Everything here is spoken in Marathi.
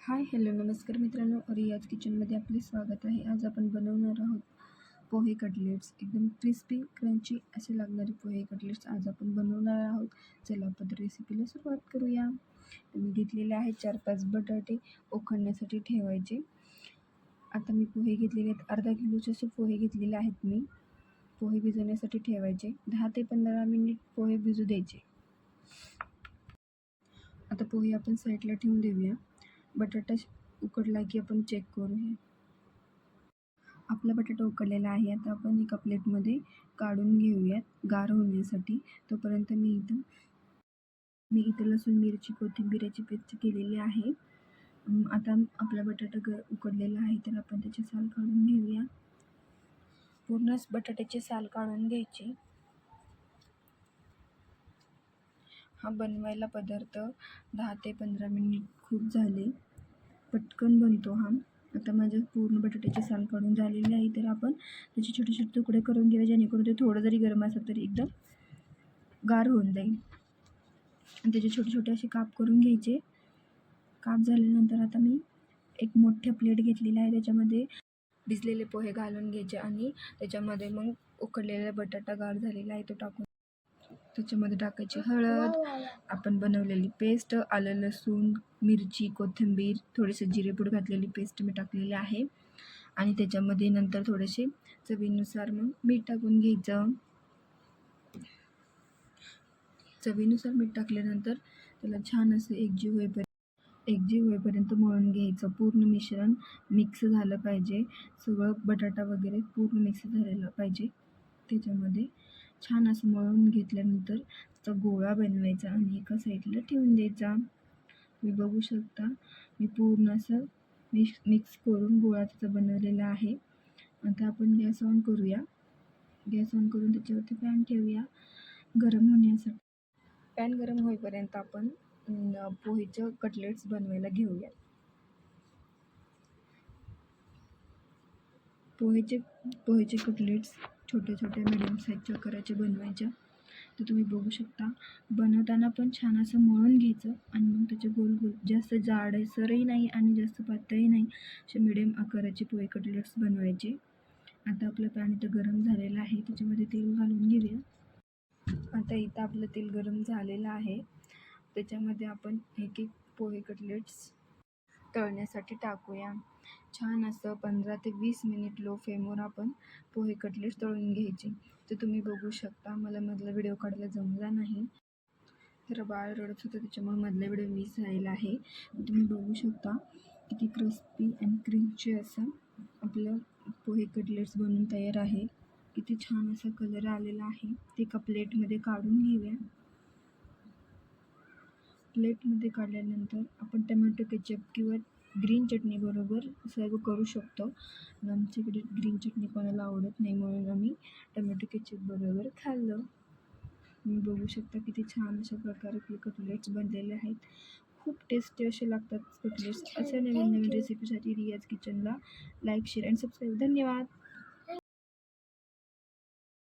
हाय हॅलो नमस्कार मित्रांनो, रियाज किचनमध्ये आपले स्वागत आहे. आज आपण बनवणार आहोत पोहे कटलेट्स. एकदम क्रिस्पी क्रंची असे लागणारे पोहे कटलेट्स आज आपण बनवणार आहोत. चला आपण रेसिपीला सुरुवात करूया. मी घेतलेले आहेत 4-5 बटाटे उकडण्यासाठी ठेवायचे. आता मी पोहे घेतलेले आहेत, अर्धा किलोचे असे पोहे घेतलेले आहेत. मी पोहे भिजवण्यासाठी ठेवायचे. 10 ते 15 मिनिट पोहे भिजू द्यायचे. आता पोहे आपण साईडला ठेवून देऊया. बटाटा उकडला की आपण चेक करूया. आपला बटाटा उकडलेला आहे. आता आपण एका प्लेटमध्ये काढून घेऊयात गार होण्यासाठी. तोपर्यंत मी इथं लसूण, मिरची, कोथिंबीरची पेस्ट केलेली आहे. आता आपला बटाटा उकडलेला आहे, तर आपण त्याचे साल काढून घेऊया. पूर्णच बटाट्याचे साल काढून घ्यायचे. हा बनवायला पदार्थ 10 ते 15 मिनिट खूप झाले. पटकन बनतो हा. आता माझे पूर्ण बटाट्याचे साल काढून झालेले आहे, तर आपण त्याचे छोटे छोटे तुकडे करून घेऊया, जेणेकरून ते थोडं जरी गरम असेल तरी एकदम गार होऊन जाईल. आणि त्याचे छोटे छोटे असे काप करून घ्यायचे. काप झाल्यानंतर आता मी एक मोठ्या प्लेट घेतलेला आहे, त्याच्यामध्ये भिजलेले पोहे घालून घ्यायचे आणि त्याच्यामध्ये मग उकडलेला बटाटा गार झालेला आहे तो टाकून त्याच्यामध्ये टाकायची हळद, आपण बनवलेली पेस्ट, आलं लसूण मिरची कोथिंबीर, थोडेसे जिरेपूड घातलेली पेस्ट मी टाकलेली आहे. आणि त्याच्यामध्ये नंतर थोडेसे चवीनुसार मग मीठ टाकून घ्यायचं. चवीनुसार मीठ टाकल्यानंतर त्याला छान असं एकजीव होईपर्यंत मळून घ्यायचं. पूर्ण मिश्रण मिक्स झालं पाहिजे. सगळं बटाटा वगैरे पूर्ण मिक्स झालेलं पाहिजे. त्याच्यामध्ये छान असं मळून घेतल्यानंतर त्याचा गोळा बनवायचा आणि एका साईडला ठेवून द्यायचा. तुम्ही बघू शकता मी पूर्ण असं मिक्स करून गोळा त्याचा बनवलेला आहे. आता आपण गॅस ऑन करूया. गॅस ऑन करून त्याच्यावरती पॅन ठेवूया गरम होण्यासाठी. पॅन गरम होईपर्यंत आपण पोहेचं कटलेट्स बनवायला घेऊया. पोहेचे कटलेट्स छोटे छोटे मिडियम साईजच्या आकाराचे बनवायच्या. तर तुम्ही बघू शकता बनवताना पण छान असं मळून घ्यायचं आणि मग त्याचे गोल गोल, जास्त जाडसरही नाही आणि जास्त पातळही नाही, असे मिडियम आकाराचे पोहे कटलेट्स बनवायचे. आता आपलं पॅन इथं गरम झालेलं आहे, त्याच्यामध्ये तेल घालून घेऊया. आता इथं आपलं तेल गरम झालेलं आहे, त्याच्यामध्ये आपण एक एक पोहे कटलेट्स तळण्यासाठी टाकूया. छान असं 15 ते 20 मिनिट लो फ्लेमवर आपण पोहे कटलेट्स तळून घ्यायचे. तर तुम्ही बघू शकता मला मधला व्हिडिओ काढायला जमला नाही, तर बाळ रडत होतं, त्याच्यामुळे मधला व्हिडिओ मिस झालेला आहे. तुम्ही बघू शकता किती क्रिस्पी आणि क्रंची असं आपलं पोहे कटलेट्स बनून तयार आहे. किती छान असा कलर आलेला आहे. ते एका प्लेटमध्ये काढून घेऊया. प्लेटमध्ये काढल्यानंतर आपण टमॅटो केचप किंवा ग्रीन चटणी बरोबर सर्व करू शकतो. आमच्याकडे ग्रीन चटणी कोणाला आवडत नाही, म्हणून आम्ही टमॅटो केचप बरोबर खाल्लं. तुम्ही बघू शकता किती छान अशा प्रकारे आपले कटलेट्स बनलेले आहेत. खूप टेस्टी असे लागतात कटलेट्स. अशा नवीन नवीन रेसिपीसाठी रियाज किचनला लाईक, शेअर आणि सबस्क्राईब. धन्यवाद.